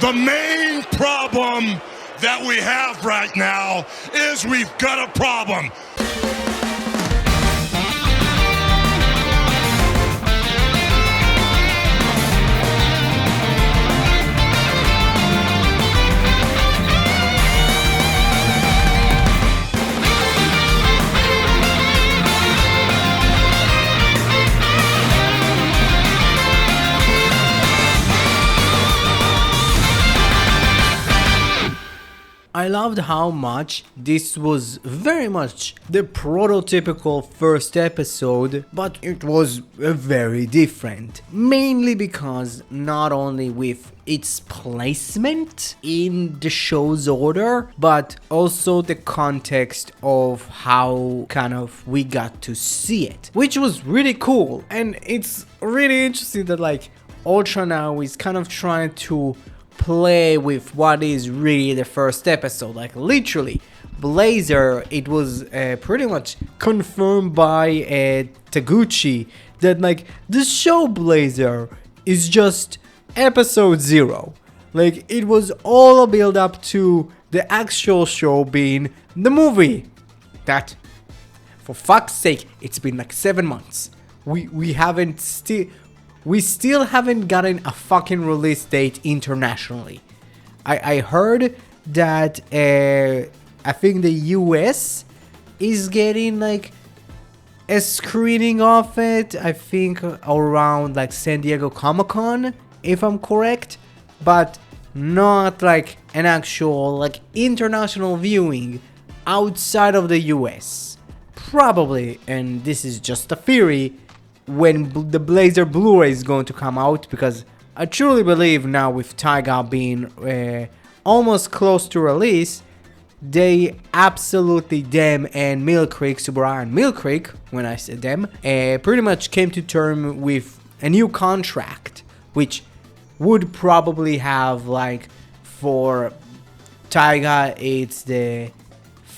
The main problem that we have right now is we've got a problem. I loved how much this was very much the prototypical first episode, but it was very different. Mainly because not only with its placement in the show's order, but also the context of how kind of we got to see it, which was really cool. And it's really interesting that like Ultra now is kind of trying to play with what is really the first episode. Like literally Blazer, it was pretty much confirmed by Taguchi that like the show Blazer is just episode 0. Like it was all a build up to the actual show being the movie. That, for fuck's sake, it's been like 7 months. We still haven't gotten a fucking release date internationally. I heard that I think the US is getting like a screening of it. I think around like San Diego Comic-Con, if I'm correct, but not like an actual like international viewing outside of the US. Probably, and this is just a theory, when the Blazer Blu-ray is going to come out, because I truly believe now with Taiga being almost close to release, they absolutely, them and Mill Creek, Subaraya and Mill Creek, when I said them, pretty much came to term with a new contract, which would probably have like, for Taiga, it's the,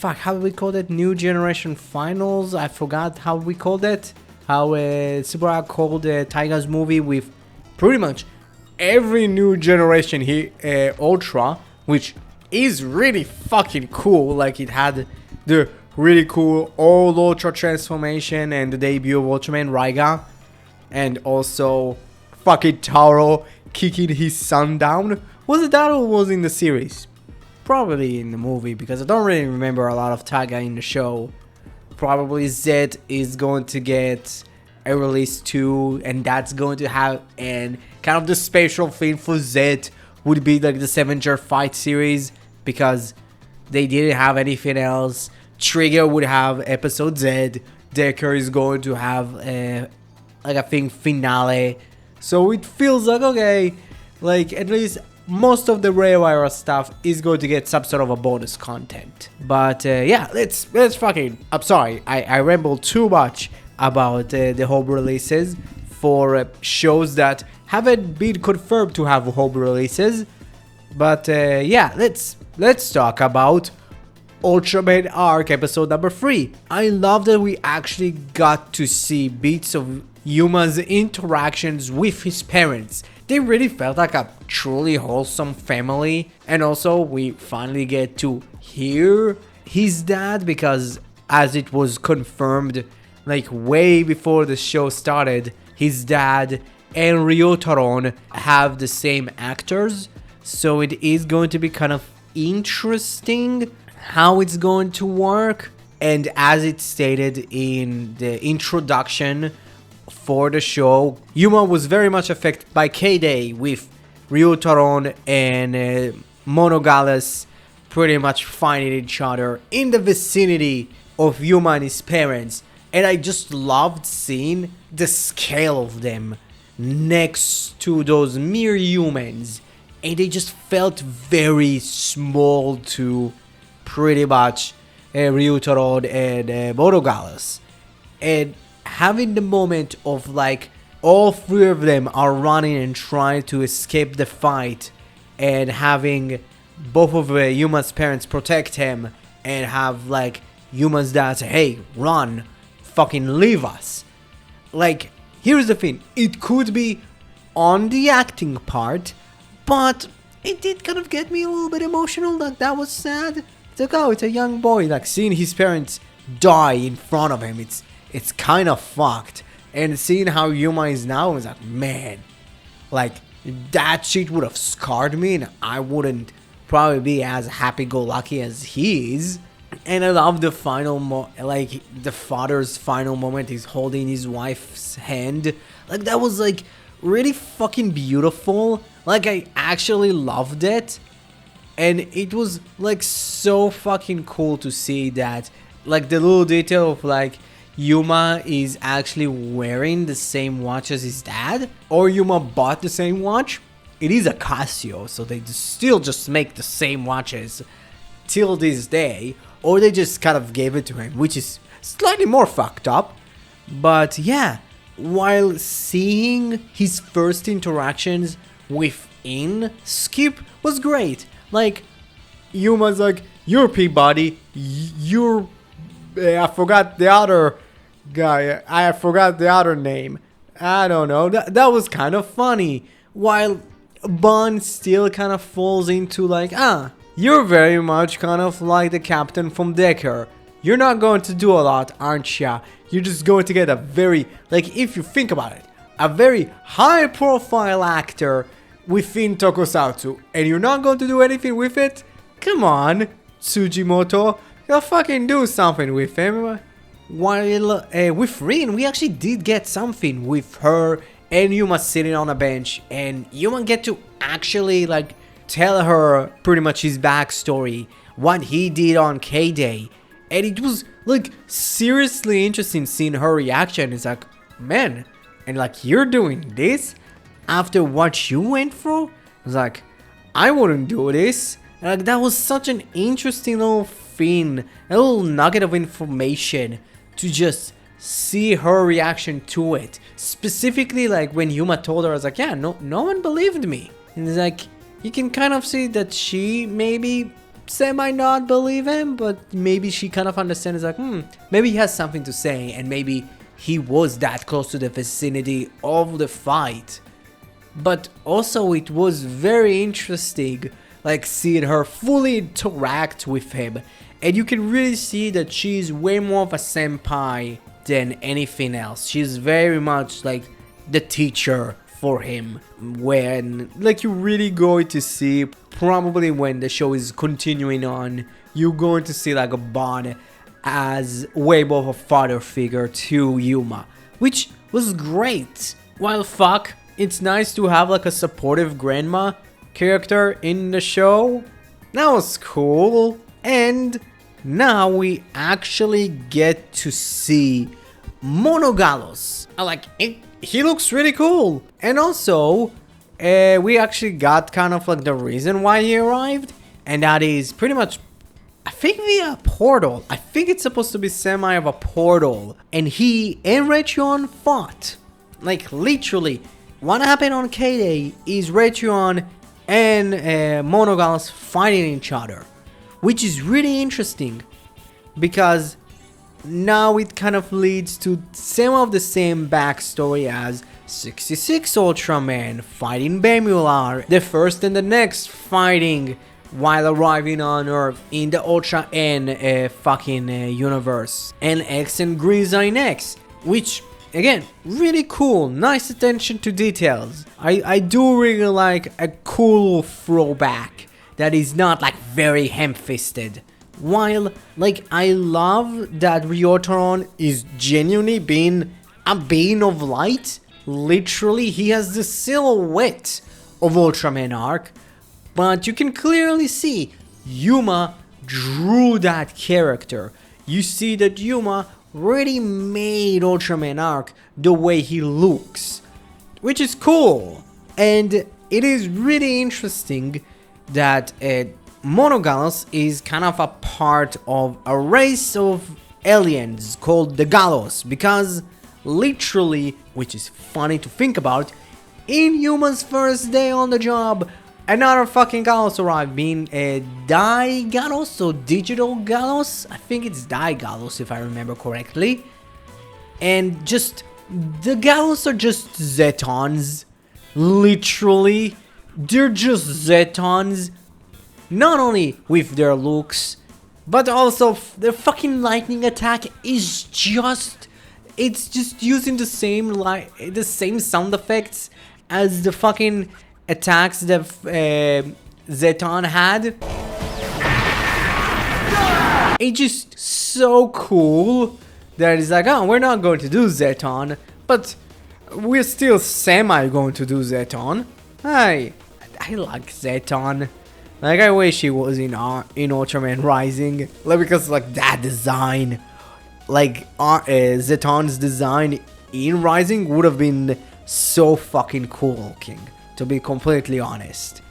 how do we call it, New Generation Finals? I forgot how we called it. How Subaraya called Taiga's movie with pretty much every new generation Ultra, which is really fucking cool. Like it had the really cool all Ultra transformation and the debut of Ultraman Raiga, and also fucking Taro kicking his son down. Was it that or was it in the series? Probably in the movie, because I don't really remember a lot of Taiga in the show. Probably Z is going to get a release too, and that's going to have, and kind of the special thing for Z would be like the 7-Jar Fight series, because they didn't have anything else. Trigger would have episode Z, Decker is going to have like I think finale, so it feels like okay, like at least most of the Reiwa stuff is going to get some sort of a bonus content. But yeah, let's fucking, I'm sorry, I rambled too much about the home releases for shows that haven't been confirmed to have home releases. But yeah, let's talk about Ultraman Arc episode number 3. I love that we actually got to see bits of Yuma's interactions with his parents. They really felt like a truly wholesome family, and also we finally get to hear his dad, because as it was confirmed like way before the show started, his dad and Ryotaron have the same actors, so it is going to be kind of interesting how it's going to work. And as it stated in the introduction for the show, Yuma was very much affected by K-Day, with Ryotaron and Monogalas pretty much finding each other in the vicinity of Yuma and his parents. And I just loved seeing the scale of them next to those mere humans, and they just felt very small to pretty much Ryotaron and Monogalas. And having the moment of like all 3 of them are running and trying to escape the fight, and having both of Yuma's parents protect him, and have like Yuma's dad say, hey, run, fucking leave us. Like, here's the thing, it could be on the acting part, but it did kind of get me a little bit emotional. Like, that was sad. It's like, oh, it's a young boy, like seeing his parents die in front of him. It's kind of fucked. And seeing how Yuma is now, I was like, man, like that shit would have scarred me, and I wouldn't probably be as happy-go-lucky as he is. And I love the final like the father's final moment. He's holding his wife's hand. Like, that was like really fucking beautiful. Like, I actually loved it. And it was like so fucking cool to see that, like, the little detail of like Yuma is actually wearing the same watch as his dad, or Yuma bought the same watch. It is a Casio, so they still just make the same watches till this day, or they just kind of gave it to him, which is slightly more fucked up. But yeah, while seeing his first interactions within Skip was great. Like, Yuma's like, you're Peabody, you're... I forgot the other guy, I forgot the other name. I don't know, that was kind of funny. While Bond still kind of falls into like, you're very much kind of like the captain from Decker. You're not going to do a lot, aren't ya? You're just going to get a very, like, if you think about it, a very high profile actor within Tokusatsu, and you're not going to do anything with it? Come on, Tsujimoto, you'll fucking do something with him. While with Rin, we actually did get something with her and Yuma sitting on a bench, and Yuma get to actually like tell her pretty much his backstory, what he did on K-Day, and it was like seriously interesting seeing her reaction. It's like, man, and like, you're doing this after what you went through? I was like, I wouldn't do this. And like, that was such an interesting little thing, a little nugget of information to just see her reaction to it. Specifically, like when Yuma told her, I was like, yeah, no one believed me. And it's like, you can kind of see that she maybe semi not believe him, but maybe she kind of understands, like, maybe he has something to say, and maybe he was that close to the vicinity of the fight. But also, it was very interesting, like, seeing her fully interact with him, and you can really see that she's way more of a senpai than anything else. She's very much like the teacher for him, when, like, you're really going to see, probably when the show is continuing on, you're going to see like a Bond as way more of a father figure to Yuma, which was great. While fuck, it's nice to have like a supportive grandma character in the show. That was cool. And now we actually get to see Monogalos. I like it. He looks really cool. And also, we actually got kind of like the reason why he arrived, and that is pretty much, I think, via a portal. I think it's supposed to be semi of a portal, and he and Raytheon fought. Like, literally, what happened on K-Day is Raytheon and Monogalos fighting each other, which is really interesting, because now it kind of leads to some of the same backstory as 66 Ultraman fighting Bemular, the first and the next fighting while arriving on Earth in the Ultra N fucking universe, and X and Grizzine X, which, again, really cool, nice attention to details. I do really like a cool throwback that is not like very ham-fisted. While, like, I love that Ryotaron is genuinely being a being of light. Literally, he has the silhouette of Ultraman Arc, but you can clearly see Yuma drew that character. You see that Yuma really made Ultraman Arc the way he looks, which is cool. And it is really interesting that Monogalos is kind of a part of a race of aliens called the Galos, because literally, which is funny to think about, in Yuma's first day on the job, another fucking Galos arrived, being a Dai-Galos or Digital Galos. I think it's Dai-Galos if I remember correctly. And just, the Galos are just Zetons. Literally, they're just Zetons, not only with their looks, but also their fucking lightning attack is just, it's just using the same sound effects as the fucking attacks that Zeton had. It's just so cool that it's like, oh, we're not going to do Zeton, but we're still semi going to do Zeton. I like Zeton. Like, I wish he was in Ultraman Rising, like, because like that design, like Zeton's design in Rising would have been so fucking cool looking, to be completely honest.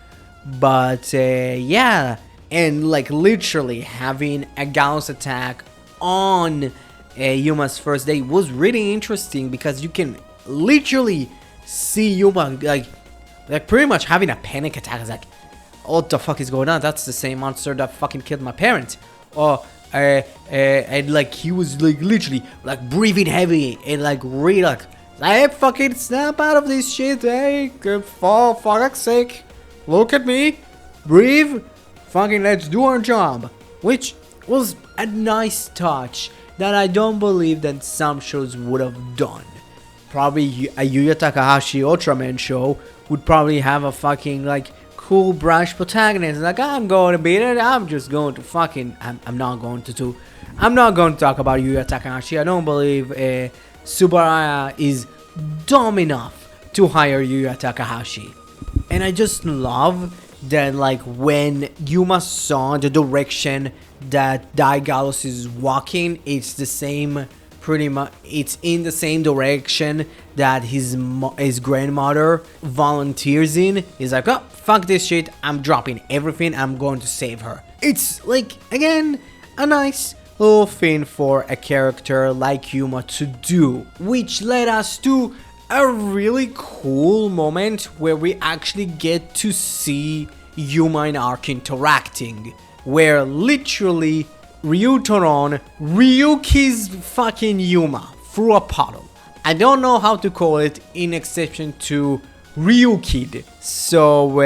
But yeah, and like literally having a Gauss attack on Yuma's first day was really interesting, because you can literally see Yuma like pretty much having a panic attack. It's like, what the fuck is going on? That's the same monster that fucking killed my parents. Or and like he was like literally like breathing heavy and like really like, hey, fucking snap out of this shit, hey, for fuck's sake, look at me, breathe, fucking let's do our job. Which was a nice touch that I don't believe that some shows would have done. Probably a Yuya Takahashi Ultraman show would probably have a fucking like cool brash protagonist, like, I'm going to beat it, I'm just going to fucking, I'm not going to talk about Yuya Takahashi. I don't believe Subaraya is dumb enough to hire Yuya Takahashi. And I just love that, like, when Yuma saw the direction that Daigalos is walking, it's the same, pretty much, it's in the same direction that his grandmother volunteers in. He's like, oh, fuck this shit, I'm dropping everything, I'm going to save her. It's like, again, a nice little thing for a character like Yuma to do, which led us to a really cool moment where we actually get to see Yuma and Arc interacting, where literally Ryutoron Ryuki's fucking Yuma through a puddle. I don't know how to call it in exception to Ryukid. So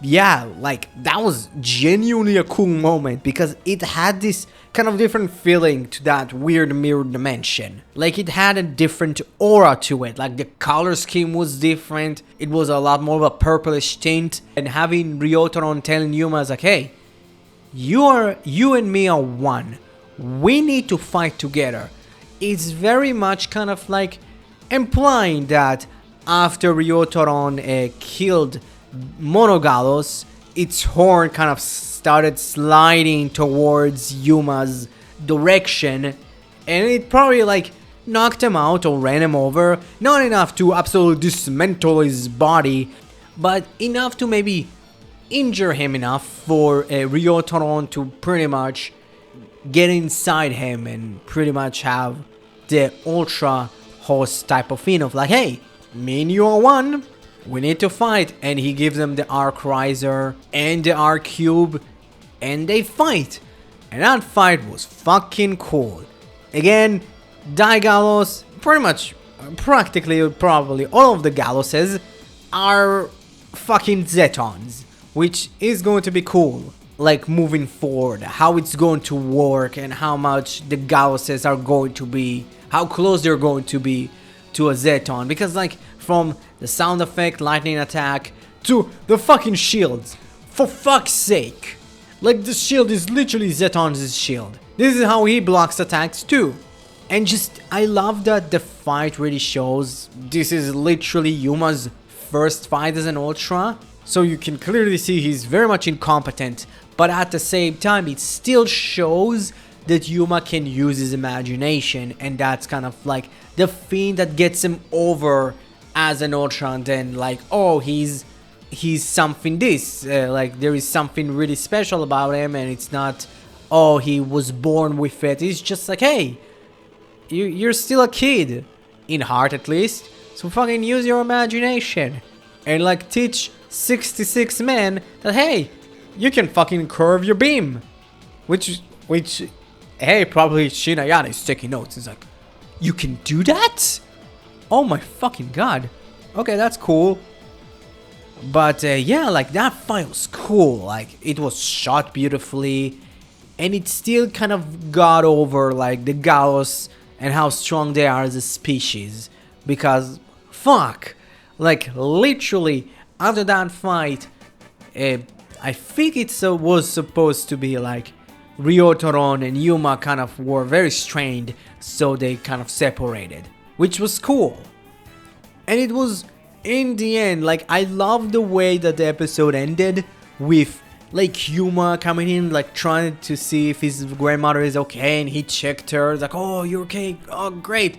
yeah, like that was genuinely a cool moment, because it had this kind of different feeling to that weird mirror dimension. Like it had a different aura to it, like the color scheme was different, it was a lot more of a purplish tint, and having Ryutoron telling Yuma is like, hey, you and me are one, we need to fight together. It's very much kind of like implying that after Ryutoron killed Monogalos, its horn kind of started sliding towards Yuma's direction, and it probably like knocked him out or ran him over. Not enough to absolutely dismantle his body, but enough to maybe injure him enough for Ryutoron to pretty much get inside him and pretty much have the ultra host type of thing of like, hey, me and you are one, we need to fight. And he gives them the Arc Riser and the Arc Cube, and they fight. And that fight was fucking cool. Again, Daigalos, pretty much, practically, probably all of the Galoses are fucking Zetons, which is going to be cool. Like moving forward, how it's going to work and how much the Galoses are going to be, how close they're going to be to a Zeton. Because like from the sound effect, lightning attack, to the fucking shields, for fuck's sake. Like the shield is literally Zeton's shield. This is how he blocks attacks too. And just, I love that the fight really shows this is literally Yuma's first fight as an Ultra. So you can clearly see he's very much incompetent, but at the same time it still shows that Yuma can use his imagination, and that's kind of like the thing that gets him over as an Ultra. And then like, oh, he's something like there is something really special about him, and it's not, oh, he was born with it. It's just like, hey, you're still a kid, in heart at least, so fucking use your imagination and like teach 66 men that, hey, you can fucking curve your beam. Which, hey, probably Shinayana is taking notes. He's like, you can do that? Oh my fucking god. Okay, that's cool. But yeah, like that fight was cool. Like it was shot beautifully, and it still kind of got over like the Gallos and how strong they are as a species. Because fuck, like literally after that fight, I think it was supposed to be like Ryotoron and Yuma kind of were very strained, so they kind of separated, which was cool. And it was, in the end, like I love the way that the episode ended with like Yuma coming in, like trying to see if his grandmother is okay, and he checked her, like, oh, you're okay, oh great.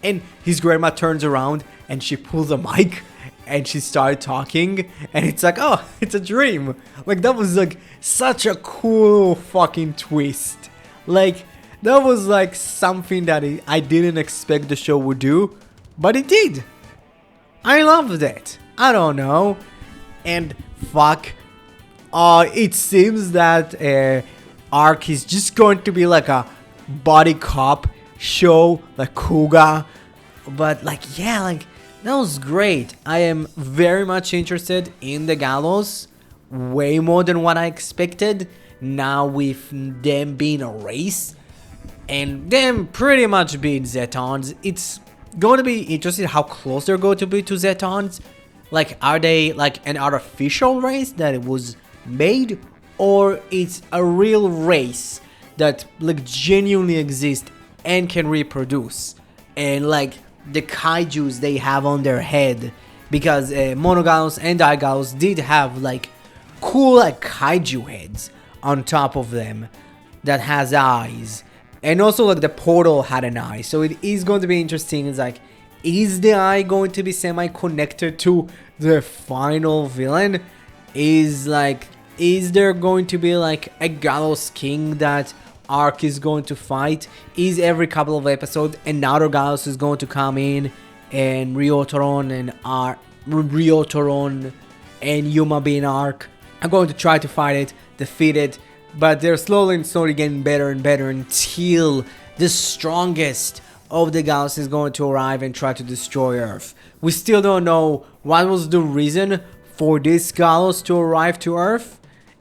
And his grandma turns around and she pulls a mic and she started talking, and it's like, oh, it's a dream. Like that was like such a cool fucking twist. Like that was like something that I didn't expect the show would do, but it did. I loved it. I don't know. And fuck, it seems that Arc is just going to be like a body cop show, like Kuga. But like, yeah, like that was great. I am very much interested in the Gallos, way more than what I expected. Now with them being a race and them pretty much being Zetons, it's going to be interesting how close they're going to be to Zetons. Like, are they like an artificial race that it was made, or it's a real race that like genuinely exists and can reproduce? And like the kaijus they have on their head, because Monogallos and Digallos did have like cool like kaiju heads on top of them that has eyes, and also like the portal had an eye, so it is going to be interesting. It's like, is the eye going to be semi-connected to the final villain? Is there going to be like a Gallos King that Arc is going to fight? Is every couple of episodes another Gallos is going to come in, and Ryotoron and Yuma being Arc are going to try to fight it, defeat it, but they're slowly and slowly getting better and better until the strongest of the Gallos is going to arrive and try to destroy Earth. We still don't know what was the reason for this Gallos to arrive to Earth.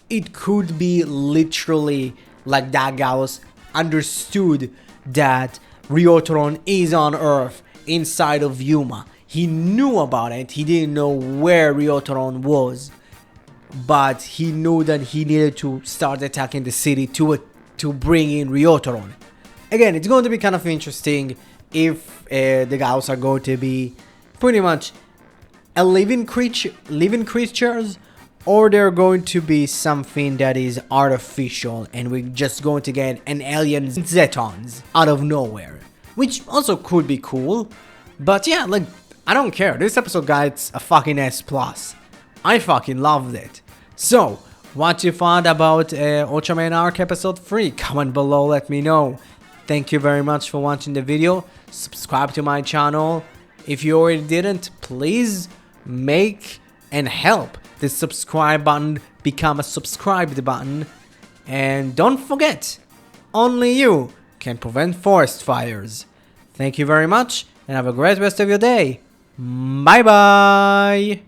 It could be literally like that Gallos understood that Ryotoron is on Earth inside of Yuma. He knew about it. He didn't know where Ryotoron was, but he knew that he needed to start attacking the city to bring in Ryotoron. Again, it's going to be kind of interesting if the Gallos are going to be pretty much a living creatures, or they're going to be something that is artificial and we're just going to get an alien Zetons out of nowhere, which also could be cool. But yeah, like, I don't care. This episode gets a fucking S+. I fucking loved it. So, what you thought about Ultraman Arc episode 3? Comment below, let me know. Thank you very much for watching the video. Subscribe to my channel. If you already didn't, please make and help the subscribe button become a subscribed button. And don't forget, only you can prevent forest fires. Thank you very much and have a great rest of your day. Bye bye.